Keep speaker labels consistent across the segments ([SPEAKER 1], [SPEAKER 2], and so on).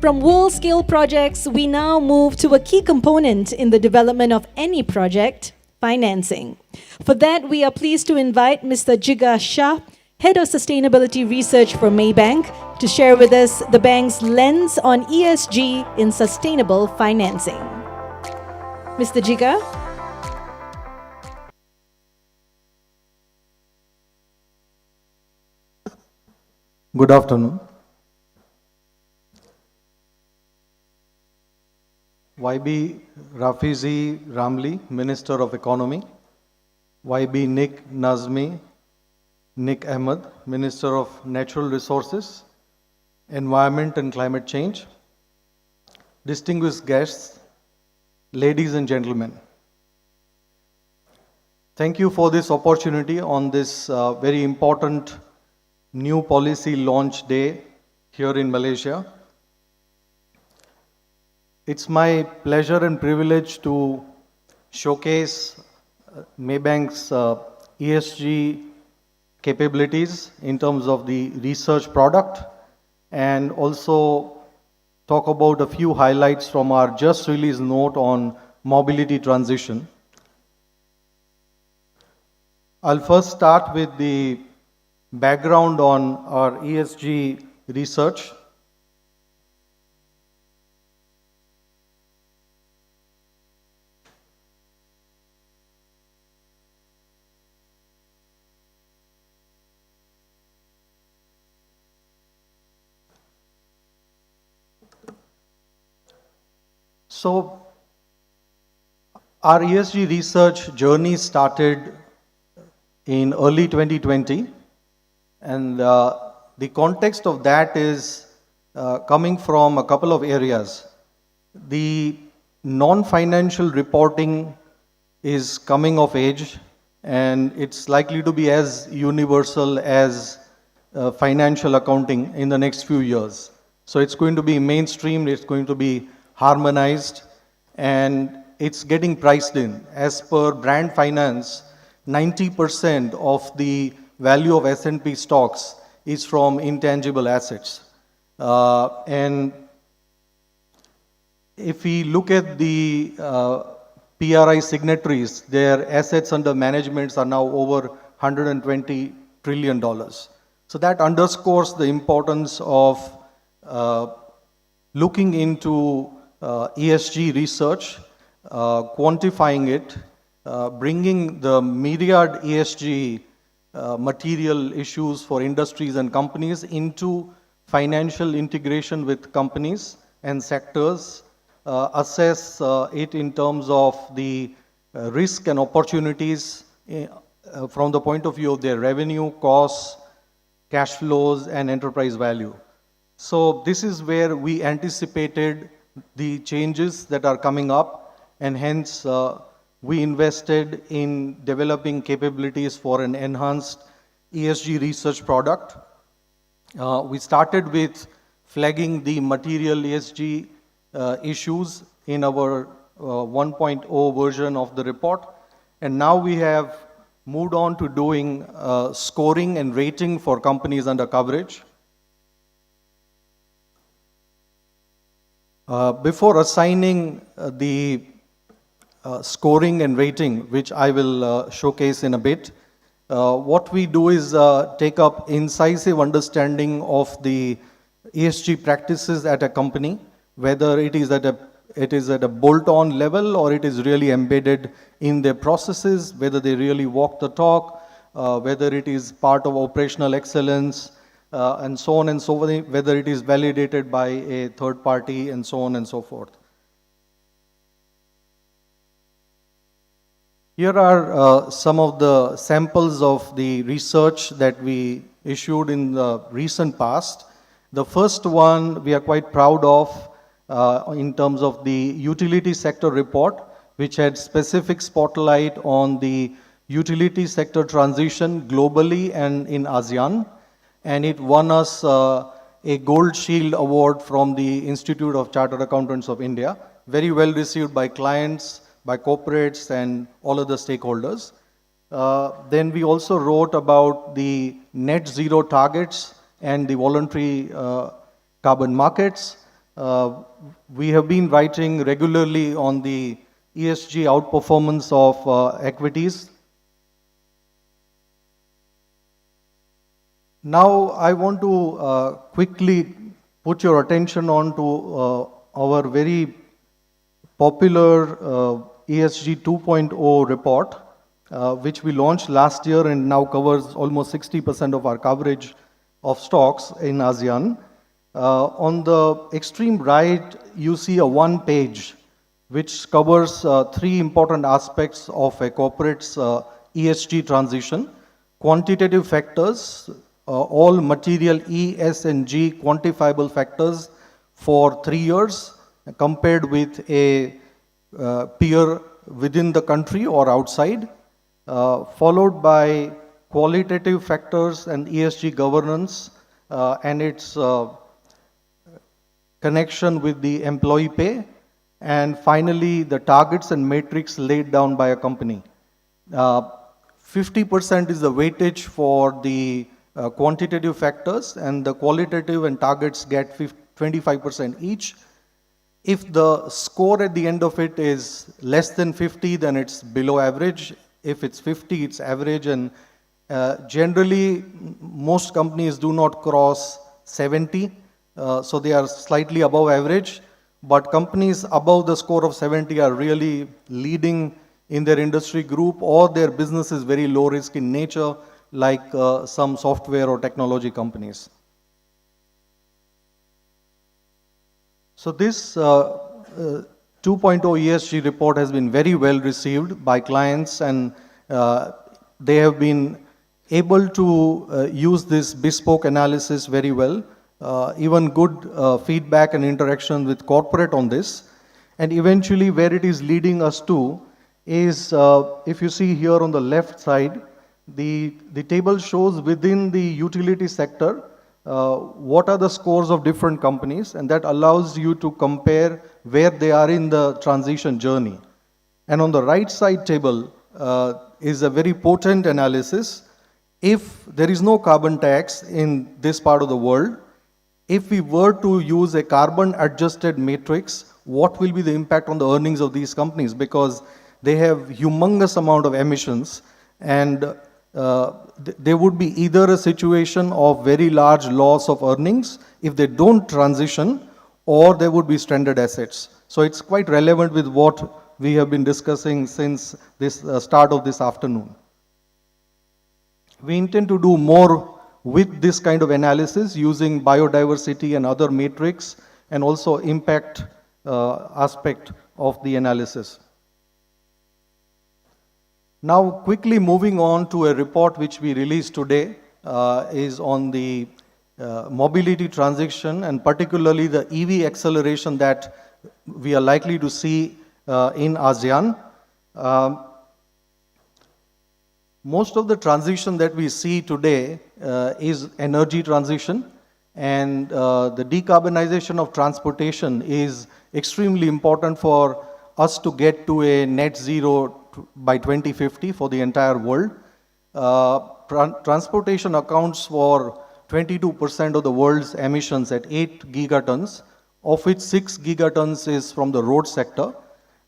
[SPEAKER 1] From world-scale projects, we now move to a key component in the development of any project, financing. For that, we are pleased to invite Mr. Jigar Shah, Head of Sustainability Research for Maybank, to share with us the bank's lens on ESG in sustainable financing. Mr. Jigar?
[SPEAKER 2] Good afternoon. YB Rafizi Ramli, Minister of Economy. YB Nick Nazmi, Nick Ahmed, Minister of Natural Resources, Environment and Climate Change. Distinguished guests, ladies and gentlemen. Thank you for this opportunity on this very important new policy launch day here in Malaysia. It's my pleasure and privilege to showcase Maybank's ESG capabilities in terms of the research product and also talk about a few highlights from our just released note on mobility transition. I'll first start with the background on our ESG research. So, our ESG research journey started in early 2020, and the context of that is coming from a couple of areas. The non-financial reporting is coming of age, and it's likely to be as universal as financial accounting in the next few years. So it's going to be mainstreamed, it's going to be harmonized, and it's getting priced in. As per Brand Finance, 90% of the value of S&P stocks is from intangible assets. And if we look at the PRI signatories, their assets under management are now over $120 trillion. So that underscores the importance of looking into ESG research, quantifying it, bringing the myriad ESG material issues for industries and companies into financial integration with companies and sectors, assess it in terms of the risk and opportunities from the point of view of their revenue, costs, cash flows, and enterprise value. So this is where we anticipated the changes that are coming up, and hence we invested in developing capabilities for an enhanced ESG research product. We started with flagging the material ESG issues in our 1.0 version of the report, and now we have moved on to doing scoring and rating for companies under coverage. Before assigning the scoring and rating, which I will showcase in a bit, what we do is take up incisive understanding of the ESG practices at a company, whether it is at a bolt-on level or it is really embedded in their processes, whether they really walk the talk, whether it is part of operational excellence, and so on and so forth, whether it is validated by a third party, and so on and so forth. Here are some of the samples of the research that we issued in the recent past. The first one we are quite proud of in terms of the utility sector report, which had specific spotlight on the utility sector transition globally and in ASEAN. And it won us a Gold Shield Award from the Institute of Chartered Accountants of India. Very well received by clients, by corporates, and all other stakeholders. Then we also wrote about the net zero targets and the voluntary carbon markets. we have been writing regularly on the ESG outperformance of equities. Now, I want to quickly put your attention on to our very popular ESG 2.0 report, which we launched last year and now covers almost 60% of our coverage of stocks in ASEAN. On the extreme right, you see a one page which covers three important aspects of a corporate's ESG transition: quantitative factors, all material E, S, and G quantifiable factors for 3 years, compared with a peer within the country or outside, followed by qualitative factors and ESG governance and its connection with the employee pay, and finally the targets and metrics laid down by a company. 50% is the weightage for the quantitative factors, and the qualitative and targets get 25% each. If the score at the end of it is less than 50, then it's below average. If it's 50, it's average, and generally most companies do not cross 70, so they are slightly above average. But companies above the score of 70 are really leading in their industry group, or their business is very low risk in nature, like some software or technology companies. So this 2.0 ESG report has been very well received by clients, and they have been able to use this bespoke analysis very well. Even good feedback and interaction with corporate on this. And eventually where it is leading us to is, if you see here on the left side, the table shows within the utility sector, what are the scores of different companies, and that allows you to compare where they are in the transition journey. And on the right side table is a very potent analysis. If there is no carbon tax in this part of the world, if we were to use a carbon adjusted matrix, what will be the impact on the earnings of these companies? Because they have humongous amount of emissions, and there would be either a situation of very large loss of earnings if they don't transition, or there would be stranded assets. So it's quite relevant with what we have been discussing since this start of this afternoon. We intend to do more with this kind of analysis using biodiversity and other metrics, and also impact aspect of the analysis. Now, quickly moving on to a report which we released today, is on the mobility transition, and particularly the EV acceleration that we are likely to see in ASEAN. Most of the transition that we see today is energy transition, and the decarbonization of transportation is extremely important for us to get to a net zero by 2050 for the entire world. Transportation accounts for 22% of the world's emissions at 8 gigatons, of which 6 gigatons is from the road sector.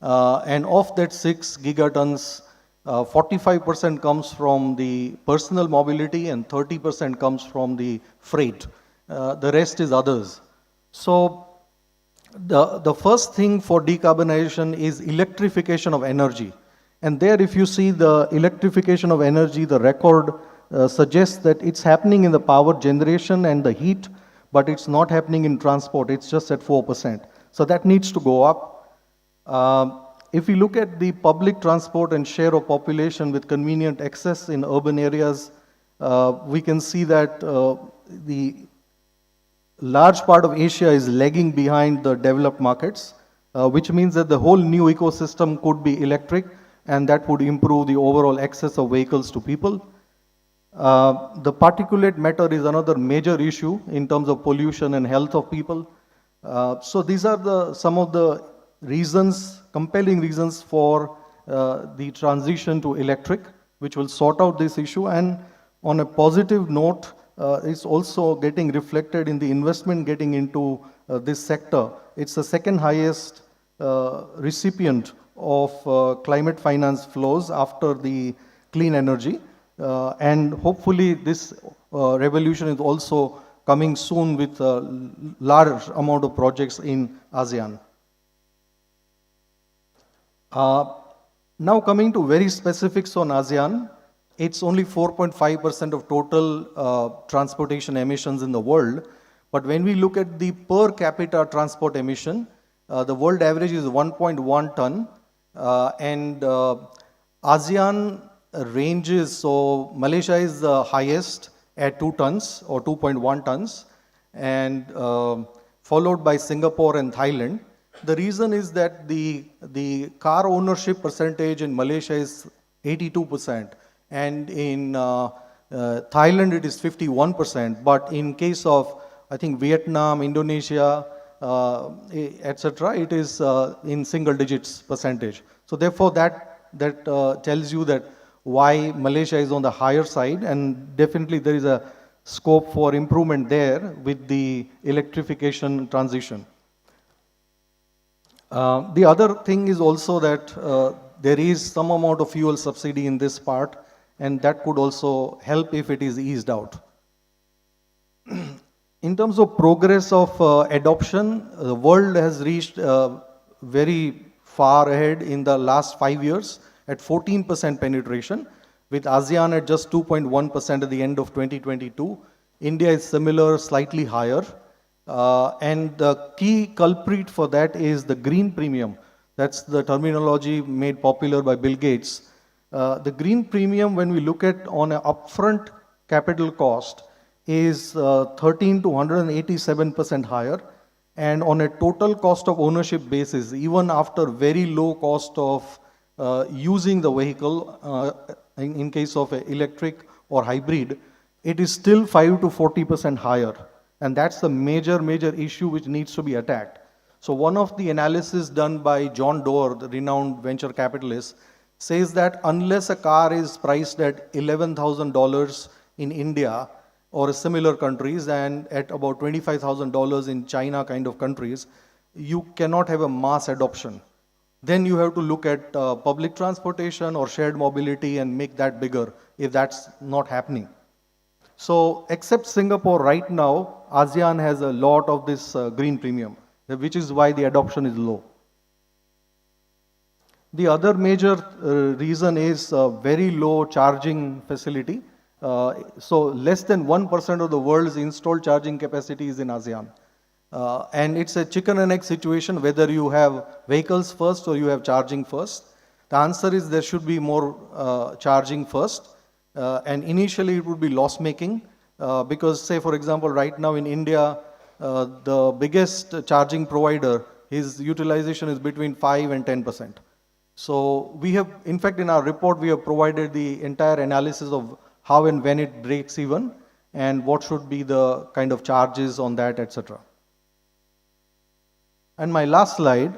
[SPEAKER 2] And of that 6 gigatons, 45% comes from the personal mobility and 30% comes from the freight. The rest is others. So the first thing for decarbonization is electrification of energy. And there, if you see the electrification of energy, the record suggests that it's happening in the power generation and the heat, but it's not happening in transport. It's just at 4%. So that needs to go up. If we look at the public transport and share of population with convenient access in urban areas, we can see that the large part of Asia is lagging behind the developed markets, which means that the whole new ecosystem could be electric, and that would improve the overall access of vehicles to people. The particulate matter is another major issue in terms of pollution and health of people. So these are some of the reasons, compelling reasons for the transition to electric, which will sort out this issue. And on a positive note, it's also getting reflected in the investment getting into this sector. It's the second highest recipient of climate finance flows after the clean energy. And hopefully this revolution is also coming soon with a large amount of projects in ASEAN. Now coming to very specifics on ASEAN, it's only 4.5% of total transportation emissions in the world. But when we look at the per capita transport emission, the world average is 1.1 ton. And ASEAN ranges, so Malaysia is the highest at 2 tons or 2.1 tons, and followed by Singapore and Thailand. The reason is that the car ownership percentage in Malaysia is 82%, and in Thailand it is 51%, but in case of, I think, Vietnam, Indonesia, etc., it is in single digits percentage. So therefore that tells you that why Malaysia is on the higher side, and definitely there is a scope for improvement there with the electrification transition. The other thing is also that there is some amount of fuel subsidy in this part, and that could also help if it is eased out. In terms of progress of adoption, the world has reached very far ahead in the last 5 years at 14% penetration, with ASEAN at just 2.1% at the end of 2022. India is similar, slightly higher. And the key culprit for that is the green premium. That's the terminology made popular by Bill Gates. The green premium, when we look at on an upfront capital cost, is 13 to 187% higher. And on a total cost of ownership basis, even after very low cost of using the vehicle, in case of electric or hybrid, it is still 5 to 40% higher. And that's the major issue which needs to be attacked. So one of the analysis done by John Doerr, the renowned venture capitalist, says that unless a car is priced at $11,000 in India or similar countries and at about $25,000 in China kind of countries, you cannot have a mass adoption. Then you have to look at public transportation or shared mobility and make that bigger if that's not happening. So except Singapore right now, ASEAN has a lot of this green premium, which is why the adoption is low. The other major reason is very low charging facility. So less than 1% of the world's installed charging capacity is in ASEAN. And it's a chicken and egg situation, whether you have vehicles first or you have charging first. The answer is there should be more charging first. And initially it would be loss making because, say, for example, right now in India, the biggest charging provider, his utilization is between 5 and 10%. So we have, in fact, in our report, we have provided the entire analysis of how and when it breaks even and what should be the kind of charges on that, etc. And my last slide,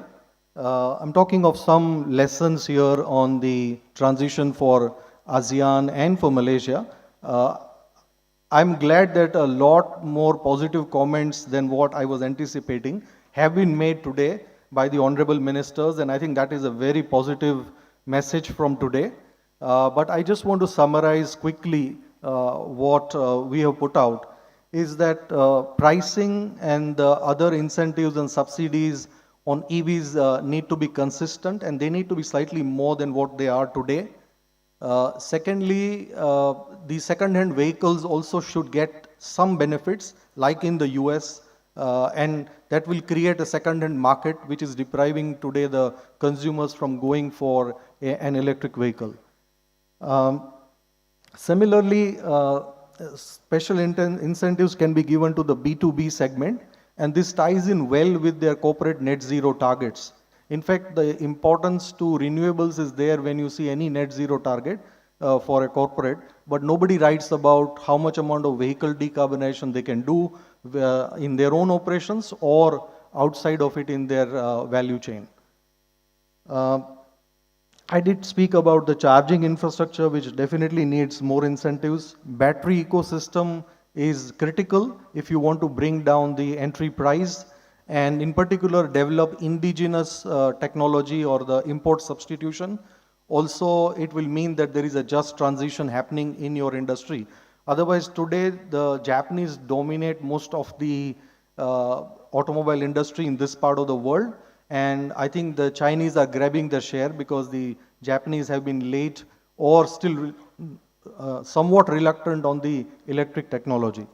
[SPEAKER 2] I'm talking of some lessons here on the transition for ASEAN and for Malaysia. I'm glad that a lot more positive comments than what I was anticipating have been made today by the honorable ministers, and I think that is a very positive message from today. But I just want to summarize quickly what we have put out is that pricing and other incentives and subsidies on EVs need to be consistent, and they need to be slightly more than what they are today. Secondly, the second-hand vehicles also should get some benefits, like in the US, and that will create a second-hand market which is depriving today the consumers from going for an electric vehicle. Similarly, special incentives can be given to the B2B segment, and this ties in well with their corporate net zero targets. In fact, the importance to renewables is there when you see any net zero target for a corporate, but nobody writes about how much amount of vehicle decarbonization they can do in their own operations or outside of it in their value chain. I did speak about the charging infrastructure, which definitely needs more incentives. Battery ecosystem is critical if you want to bring down the entry price. and in particular develop indigenous technology or the import substitution. Also, it will mean that there is a just transition happening in your industry. Otherwise, today the Japanese dominate most of the automobile industry in this part of the world, and I think the Chinese are grabbing their share because the Japanese have been late or still somewhat reluctant on the electric technology.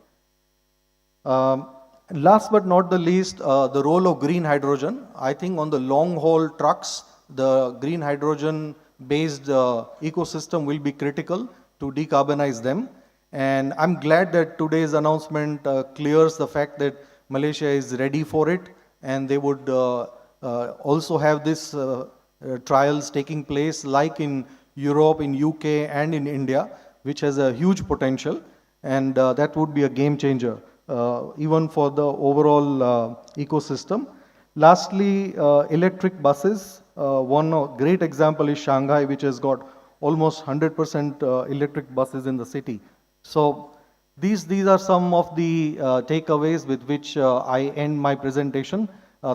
[SPEAKER 2] Last but not the least, the role of green hydrogen. I think on the long haul trucks, the green hydrogen based ecosystem will be critical to decarbonize them. And I'm glad that today's announcement clears the fact that Malaysia is ready for it, and they would also have this trials taking place like in Europe, in UK and in India, which has a huge potential, and that would be a game changer even for the overall ecosystem. Lastly, electric buses. One great example is Shanghai, which has got almost 100% electric buses in the city. So these are some of the takeaways with which I end my presentation.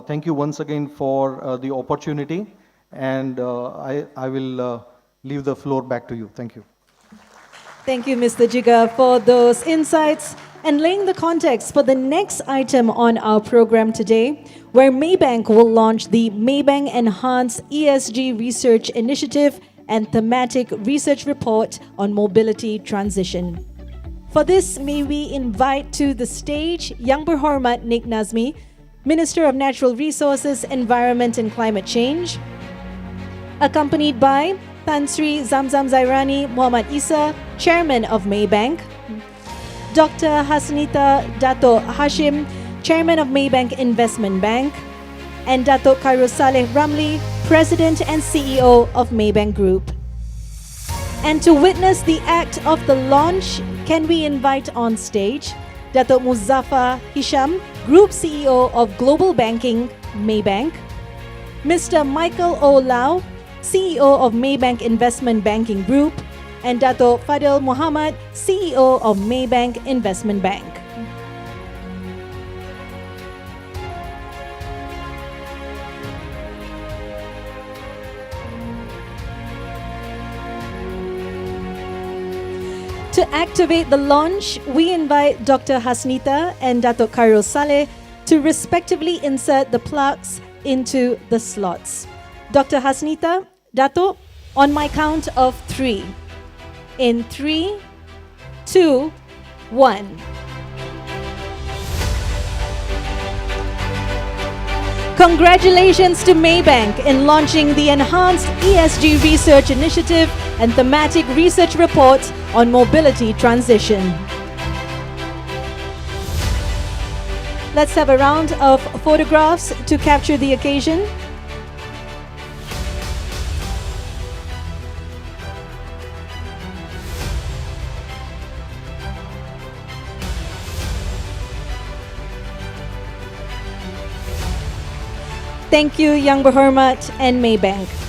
[SPEAKER 2] Thank you once again for the opportunity, and I will leave the floor back to you. Thank you.
[SPEAKER 1] Thank you, Mr. Jiga, for those insights and laying the context for the next item on our program today, where Maybank will launch the Maybank Enhanced ESG Research Initiative and Thematic Research Report on Mobility Transition. For this, may we invite to the stage Yang Berhormat Nik Nazmi, Minister of Natural Resources, Environment and Climate Change, accompanied by Tan Sri Zamzam Zairani Muhammad Isa, Chairman of Maybank, Dr. Hasnita Dato Hashim, Chairman of Maybank Investment Bank, and Dato Khairul Saleh Ramli, President and CEO of Maybank Group. And to witness the act of the launch, can we invite on stage Dato Muzaffar Hisham, Group CEO of Global Banking, Maybank, Mr. Michael O. Lau, CEO of Maybank Investment Banking Group, and Dato Fadil Muhammad, CEO of Maybank Investment Bank. To activate the launch, we invite Dr. Hasnita and Dato Khairul Saleh to respectively insert the plugs into the slots. Dr. Hasnita, Dato, on my count of 3. In 3, 2, 1. Congratulations to Maybank in launching the Enhanced ESG Research Initiative and Thematic Research Report on Mobility Transition. Let's have a round of photographs to capture the occasion. Thank you, Yang Berhormat and Maybank.